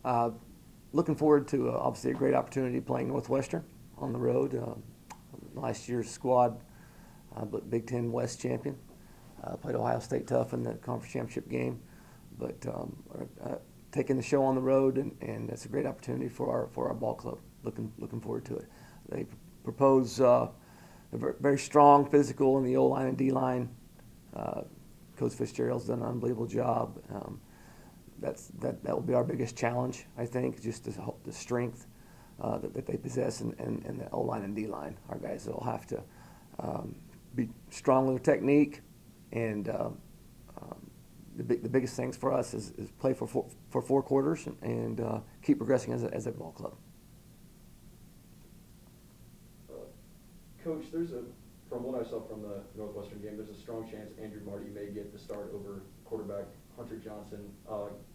Uh, Looking forward to obviously a great opportunity playing Northwestern on the road. Last year's squad, but Big Ten West champion, played Ohio State tough in the conference championship game, but taking the show on the road, and that's a great opportunity for our ball club. Looking forward to it. They propose very strong physical in the O line and D line. Coach Fitzgerald's done an unbelievable job. That will be our biggest challenge, I think, just the strength that they possess in the O-line and D-line. Our guys will have to be strong with their technique, and the biggest things for us is play for 4 quarters and keep progressing as a ball club. Coach, from what I saw from the Northwestern game, there's a strong chance Andrew Marty may get the start over quarterback Hunter Johnson.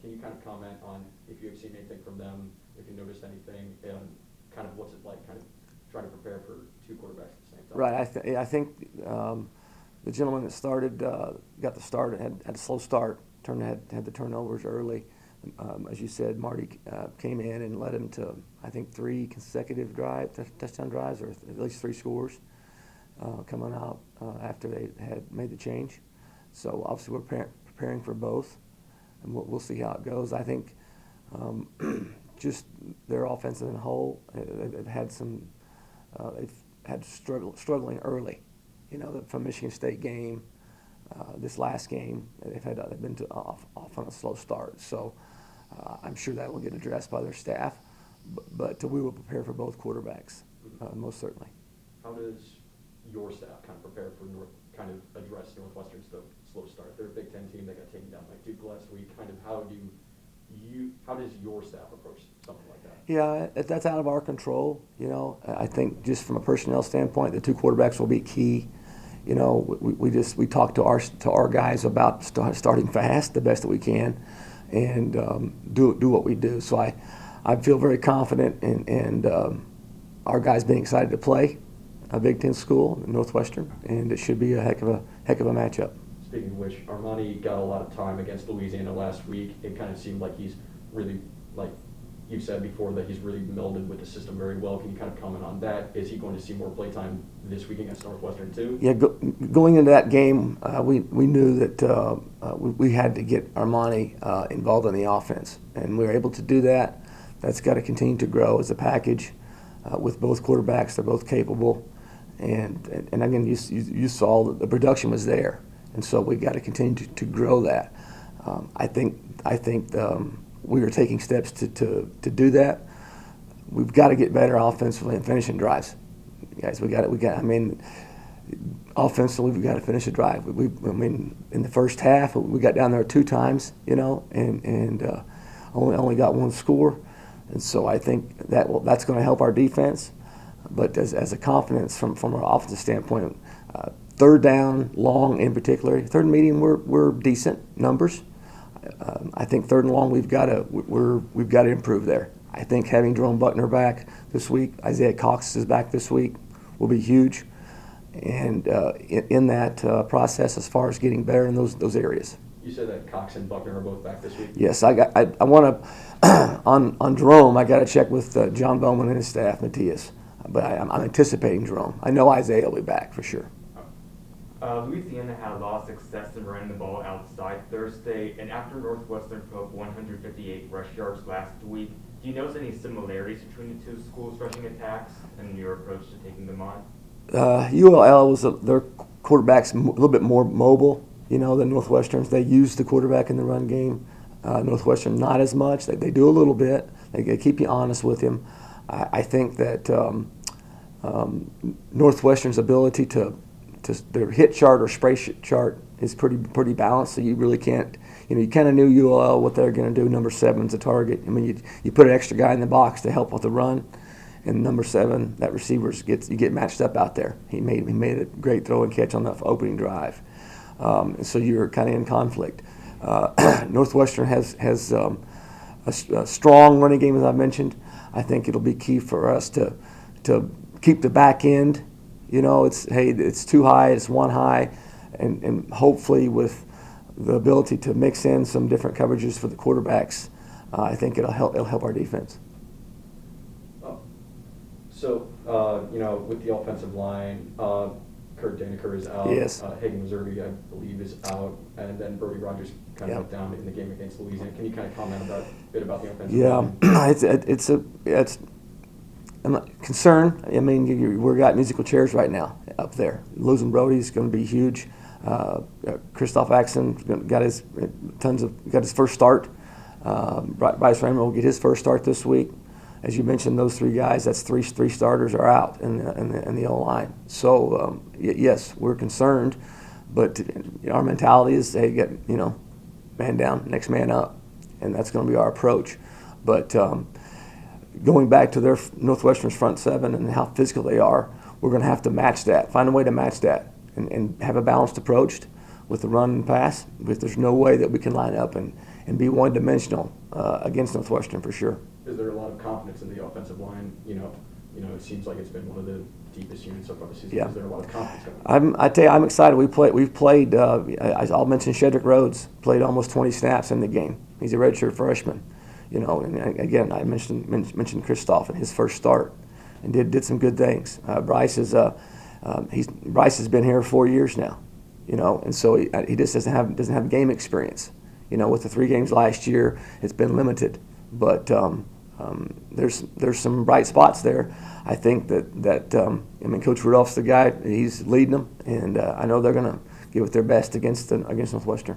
Can you kind of comment on if you have seen anything from them, if you noticed anything, and kind of what's it like kind of trying to prepare for 2 quarterbacks at the same time? Right. I think the gentleman that started got the start, had a slow start, had the turnovers early. As you said, Marty came in and led him to, I think, 3 consecutive touchdown drives, or at least 3 scores coming out after they had made the change. So obviously we're preparing for both, and we'll see how it goes. I think just their offense as a whole, they've had struggling early. You know, from Michigan State game, this last game, they've been off on a slow start. So I'm sure that will get addressed by their staff, but we will prepare for both quarterbacks, most certainly. How does your staff kind of prepare for kind of address Northwestern's slow start? They're a Big Ten team. They got taken down by Duke last week. Kind of how does your staff approach something like that? Yeah, that's out of our control. You know, I think just from a personnel standpoint, the 2 quarterbacks will be key. You know, we talk to our guys about starting fast, the best that we can, and do what we do. So I feel very confident in our guys being excited to play a Big Ten school, Northwestern, and it should be a heck of a matchup. Speaking of which, Armani got a lot of time against Louisiana last week. It kind of seemed like he's really, like you said before, that he's really melded with the system very well. Can you kind of comment on that? Is he going to see more play time this week against Northwestern too? Yeah, going into that game, we knew that we had to get Armani involved in the offense, and we were able to do that. That's got to continue to grow as a package with both quarterbacks. They're both capable, and again, you saw that the production was there, and so we got to continue to grow that. I think we are taking steps to do that. We've got to get better offensively and finishing drives, guys. I mean, offensively, we've got to finish a drive. In the first half, we got down there 2 times, you know, and only got 1 score, and so I think that's going to help our defense. But as a confidence from our offensive standpoint, 3rd down, long in particular, 3rd and medium, we're decent numbers. I think 3rd and long, we've got to improve there. I think having Jerome Buckner back this week, Isaiah Cox is back this week, will be huge, and in that process, as far as getting better in those areas. You said that Cox and Buckner are both back this week. Yes, I want to on Jerome. I got to check with John Bowman and his staff, Matthias, but I'm anticipating Jerome. I know Isaiah will be back for sure. Louisiana had a lot of success in running the ball outside Thursday, and after Northwestern put up 158 rush yards last week, do you notice any similarities between the 2 schools' rushing attacks and your approach to taking them on? ULL their quarterback's a little bit more mobile, you know, than Northwestern's. They use the quarterback in the run game. Northwestern not as much. They do a little bit. They keep you honest with him. I think that Northwestern's ability to their hit chart or spray chart is pretty balanced, so you really can't, you kind of knew ULL what they're going to do. Number 7's a target. I mean, you put an extra guy in the box to help with the run, and number 7, that receiver you get matched up out there. He made a great throw and catch on the opening drive, so you're kind of in conflict. Northwestern has a strong running game, as I mentioned. I think it'll be key for us to keep the back end. You know, it's 2 high, it's 1 high, and hopefully with the ability to mix in some different coverages for the quarterbacks, I think it'll help our defense. So, with the offensive line, Kurt Daniker is out. Yes. Hagen Missouri, I believe, is out. And then Brody Rogers kind of went down in the game against Louisiana. Can you kind of comment a bit about the offensive line? Yeah, I'm not concerned. I mean, we've got musical chairs right now up there. Losing Brody is going to be huge. Christoph Axon got his first start. Bryce Raymer will get his first start this week. As you mentioned, those three guys, that's three starters are out in the O-line. So, yes, we're concerned, but our mentality is, hey, get, man down, next man up, and that's going to be our approach. But going back to their Northwestern's front seven and how physical they are, we're going to have to match that, find a way to match that, and have a balanced approach with the run and pass, because there's no way that we can line up and be one-dimensional against Northwestern for sure. Is there a lot of confidence in the offensive line? It seems like it's been one of the deepest units so far this season. Yeah. Is there a lot of confidence coming? I tell you, I'm excited. We've played. I'll mention Shedrick Rhodes played almost 20 snaps in the game. He's a redshirt freshman. And again, I mentioned Christoph and his first start, and did some good things. Bryce has been here 4 years now, and so he just doesn't have game experience. With the 3 games last year, it's been limited, but there's some bright spots there. I think that Coach Rudolph's the guy. He's leading them, and I know they're going to give it their best against Northwestern.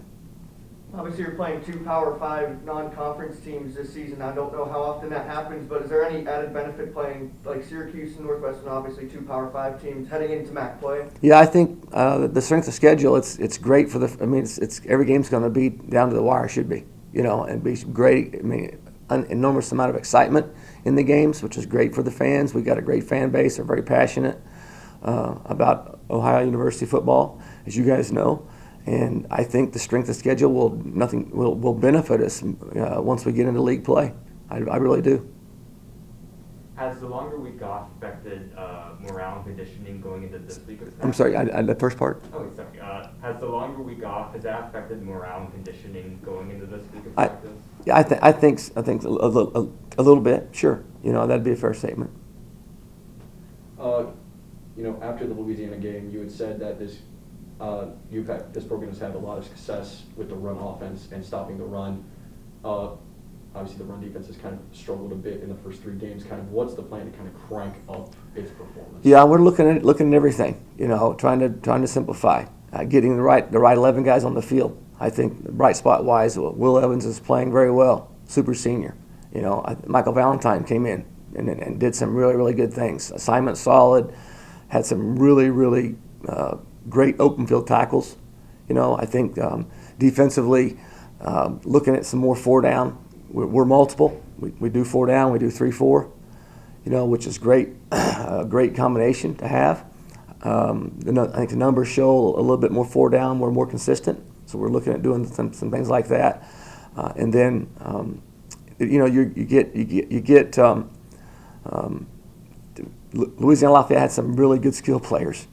Obviously, you're playing 2 Power 5 non-conference teams this season. I don't know how often that happens, but is there any added benefit playing like Syracuse and Northwestern, obviously 2 Power 5 teams heading into MAC play? Yeah, I think the strength of schedule, it's great for it's every game's going to be down to the wire, should be, and be great. An enormous amount of excitement in the games, which is great for the fans. We've got a great fan base. They're very passionate about Ohio University football, as you guys know. And I think the strength of schedule will benefit us once we get into league play. I really do. Has the longer week off affected morale and conditioning going into this week of practice? I'm sorry, the first part? Oh, sorry. Has the longer week off, has that affected morale and conditioning going into this week of practice? Yeah, I think a little bit, sure. That'd be a fair statement. After the Louisiana game, you had said that this program has had a lot of success with the run offense and stopping the run. Obviously, the run defense has kind of struggled a bit in the first 3 games. Kind of, what's the plan to kind of crank up its performance? Yeah, we're looking at everything. Trying to simplify, getting the right 11 guys on the field. I think bright spot wise, Will Evans is playing very well, super senior. Michael Valentine came in and did some really, really good things. Assignment solid, had some really, really great open field tackles. I think defensively, looking at some more 4 down. We're multiple. We do 4 down. We do 3-4. Which is great. A great combination to have. I think the numbers show a little bit more 4 down. We're more consistent. So we're looking at doing some things like that. And then you get Louisiana Lafayette had some really good skill players.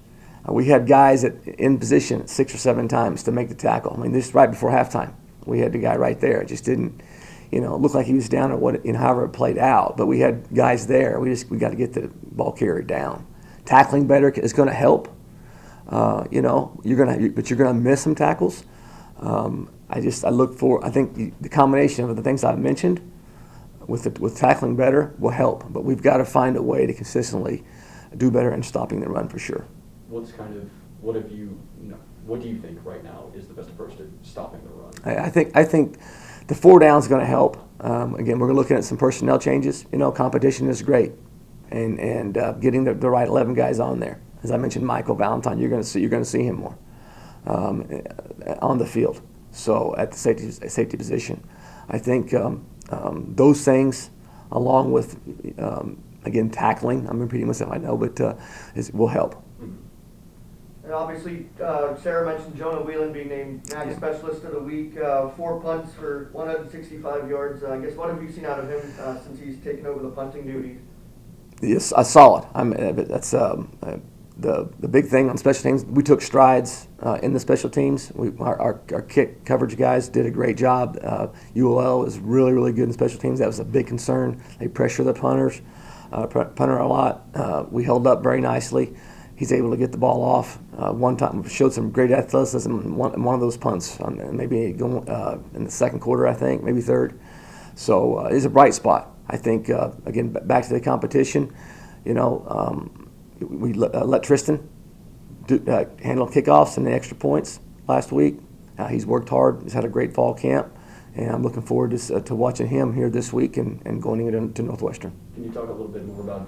We had guys in position 6 or 7 times to make the tackle. This right before halftime. We had the guy right there. It just didn't, look like he was down or however it played out. But we had guys there. We got to get the ball carrier down. Tackling better is going to help. But you're going to miss some tackles. I think the combination of the things I've mentioned with tackling better will help. But we've got to find a way to consistently do better in stopping the run for sure. What do you think right now is the best approach to stopping the run? I think the 4 down is going to help. Again, we're looking at some personnel changes. Competition is great, and getting the right 11 guys on there. As I mentioned, Michael Valentine, you're going to see him more on the field. So at the safety position, I think those things, along with again tackling. I'm repeating myself, I know, but will help. And obviously, Sarah mentioned Jonah Whelan being named MAC Specialist of the Week. 4 punts for 165 yards. I guess, what have you seen out of him since he's taken over the punting duties? Yes, I saw it. the big thing on special teams, we took strides in the special teams. Our kick coverage guys did a great job. ULL is really, really good in special teams. That was a big concern. They pressure the punter a lot. We held up very nicely. He's able to get the ball off. One time showed some great athleticism in one of those punts, maybe going in the second quarter, I think, maybe third. So it's a bright spot. I think, again, back to the competition, we let Tristan handle kickoffs and the extra points last week. He's worked hard. He's had a great fall camp. And I'm looking forward to watching him here this week and going into Northwestern. Can you talk a little bit more about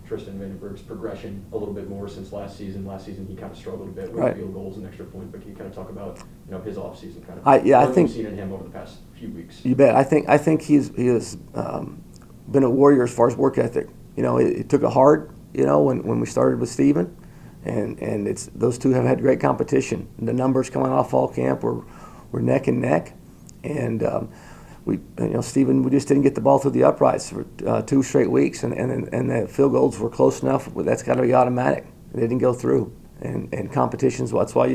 Tristan Vandenberg's progression a little bit more since last season? Last season he kind of struggled a bit with field goals and extra points, but can you kind of talk about his offseason kind of I think you've seen in him over the past few weeks? You bet. I think he has been a warrior as far as work ethic. It took it hard. When we started with Steven, and it's those two have had great competition. The numbers coming off fall camp were neck and neck. And Steven, we just didn't get the ball through the uprights for 2 straight weeks, and the field goals were close enough. That's got to be automatic. They didn't go through, and competitions. Well, that's why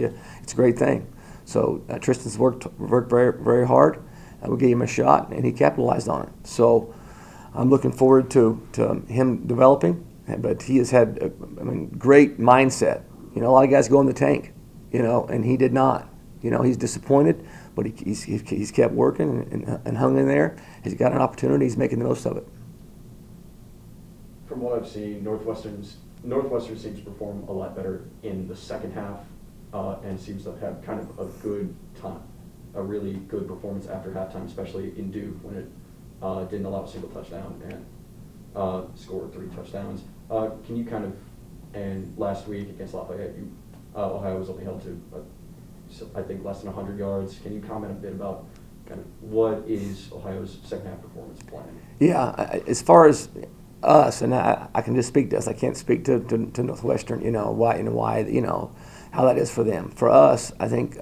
it's a great thing. So Tristan's worked very, very hard. We gave him a shot, and he capitalized on it. So I'm looking forward to him developing. But he has had great mindset. A lot of guys go in the tank, and he did not. He's disappointed, but he's kept working and hung in there. He's got an opportunity. He's making the most of it. From what I've seen, Northwestern seems to perform a lot better in the second half and seems to have kind of a good time, a really good performance after halftime, especially in Duke when it didn't allow a single touchdown and scored 3 touchdowns. Can you and last week against Lafayette, Ohio was only held to I think less than 100 yards. Can you comment a bit about kind of what is Ohio's second half performance plan? Yeah, as far as us, and I can just speak to us. I can't speak to Northwestern. Why how that is for them. For us, I think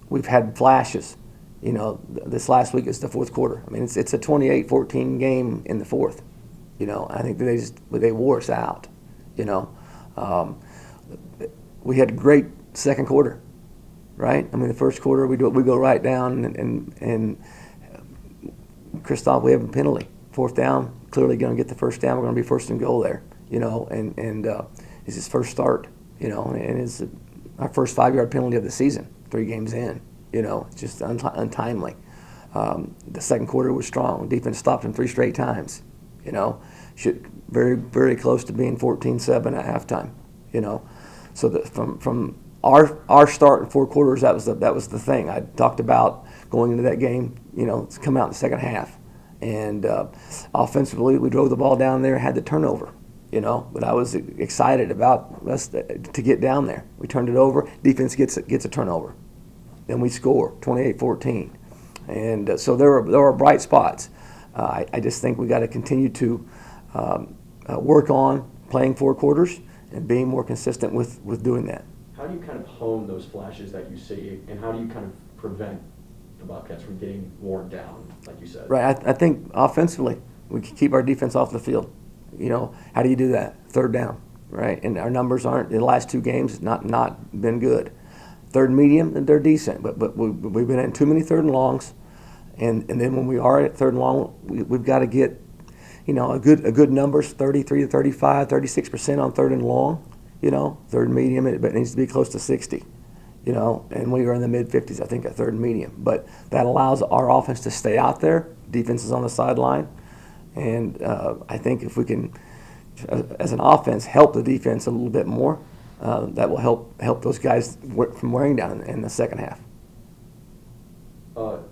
we've had flashes. This last week is the fourth quarter. It's a 28-14 game in the fourth. I think they wore us out. We had a great second quarter. Right? The first quarter we go right down and Kristoff, we have a penalty. 4th down, clearly going to get the first down. We're going to be first and goal there. And it's his first start. And it's our first 5-yard penalty of the season, 3 games in. It's just untimely. The second quarter was strong. Defense stopped him 3 straight times. Very, very close to being 14-7 at halftime. So from our start in 4 quarters, that was the thing. I talked about going into that game, to come out in the second half. And offensively, we drove the ball down there, had the turnover, But I was excited about us to get down there. We turned it over. Defense gets a turnover. Then we score 28-14. And so there were bright spots. I just think we got to continue to work on playing 4 quarters and being more consistent with doing that. How do you kind of hone those flashes that you see, and how do you kind of prevent the Bobcats from getting worn down, like you said? Right. I think offensively, we can keep our defense off the field. How do you do that? 3rd down, right? And our numbers aren't, in the last 2 games, not been good. 3rd and medium, they're decent, but we've been in too many 3rd and longs. And then when we are at 3rd and long, we've got to get, a good numbers, 33 to 35, 36% on 3rd and long. 3rd and medium, but it needs to be close to 60. And we were in the mid-50s, I think, at 3rd and medium. But that allows our offense to stay out there. Defense is on the sideline. And I think if we can, as an offense, help the defense a little bit more, that will help those guys from wearing down in the second half.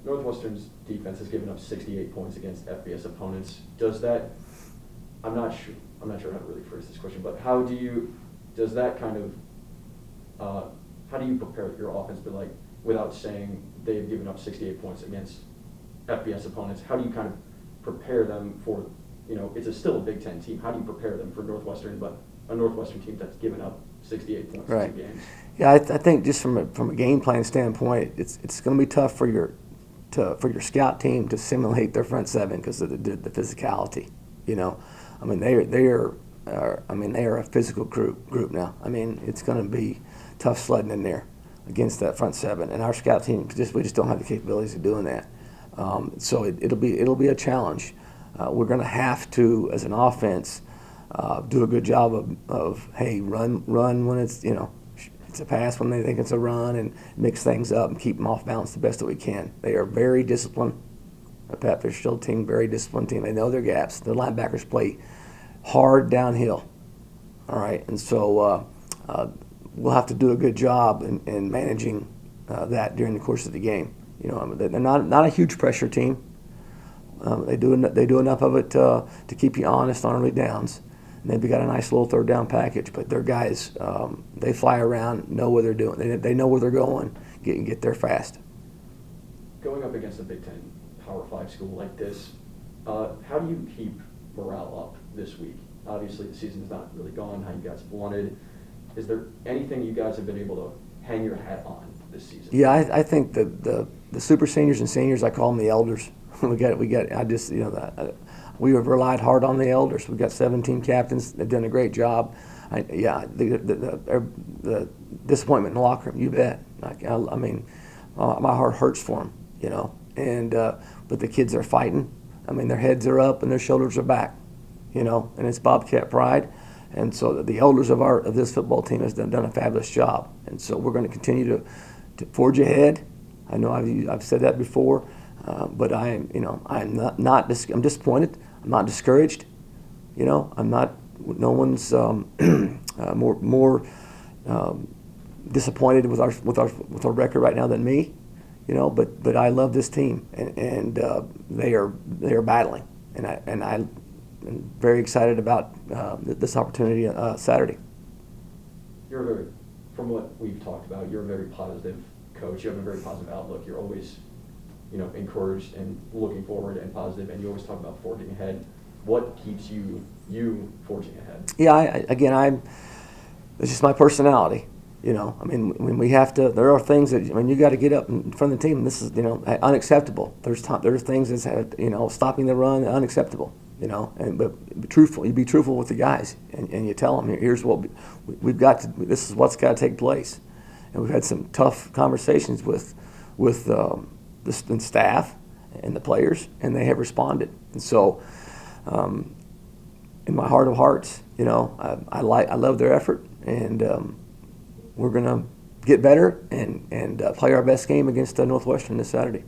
Northwestern's defense has given up 68 points against FBS opponents. Does that? I'm not sure how to really phrase this question, but how do you prepare your offense? But without saying they've given up 68 points against FBS opponents, how do you kind of prepare them for? It's still a Big Ten team. How do you prepare them for Northwestern, but a Northwestern team that's given up 68 points in 2 games? Yeah, I think just from a game plan standpoint, it's going to be tough for your scout team to simulate their front 7 because of the physicality. They are they are a physical group now. I mean, it's going to be tough sledding in there against that front seven, and our scout team we just don't have the capabilities of doing that. So it'll be a challenge. We're going to have to, as an offense, do a good job of hey, run when it's it's a pass when they think it's a run, and mix things up and keep them off balance the best that we can. They are very disciplined. A Pat Fitzgerald team, very disciplined team. They know their gaps. Their linebackers play hard downhill. All right, and so we'll have to do a good job in managing that during the course of the game. They're not a huge pressure team. They do enough of it to keep you honest on early downs. And they've got a nice little third down package, but their guys, they fly around, know what they're doing. They know where they're going, get there fast. Going up against a Big Ten Power 5 school like this, how do you keep morale up this week? Obviously, the season's not really gone how you guys wanted. Is there anything you guys have been able to hang your hat on this season? Yeah, I think the super seniors and seniors, I call them the elders. we have relied hard on the elders. We've got 17 captains. They've done a great job. The disappointment in the locker room, you bet. My heart hurts for them, And but the kids are fighting. Their heads are up and their shoulders are back, And it's Bobcat pride. And so the elders of this football team has done a fabulous job. And so we're going to continue to forge ahead. I know I've said that before, but I'm disappointed. I'm not discouraged. I'm not. No one's more disappointed with our record right now than me. But I love this team, and they are battling, and I'm very excited about this opportunity Saturday. From what we've talked about, you're a very positive coach. You have a very positive outlook. You're always, encouraged and looking forward and positive, and you always talk about forging ahead. What keeps you forging ahead? Yeah, it's just my personality. When we have to, there are things that you got to get up in front of the team. This is unacceptable. There's things that's stopping the run, unacceptable. But be truthful. You be truthful with the guys, and you tell them, here's what we've got to. This is what's got to take place. And we've had some tough conversations with the staff and the players, and they have responded. And so, in my heart of hearts, I love their effort, and we're gonna get better and play our best game against Northwestern this Saturday.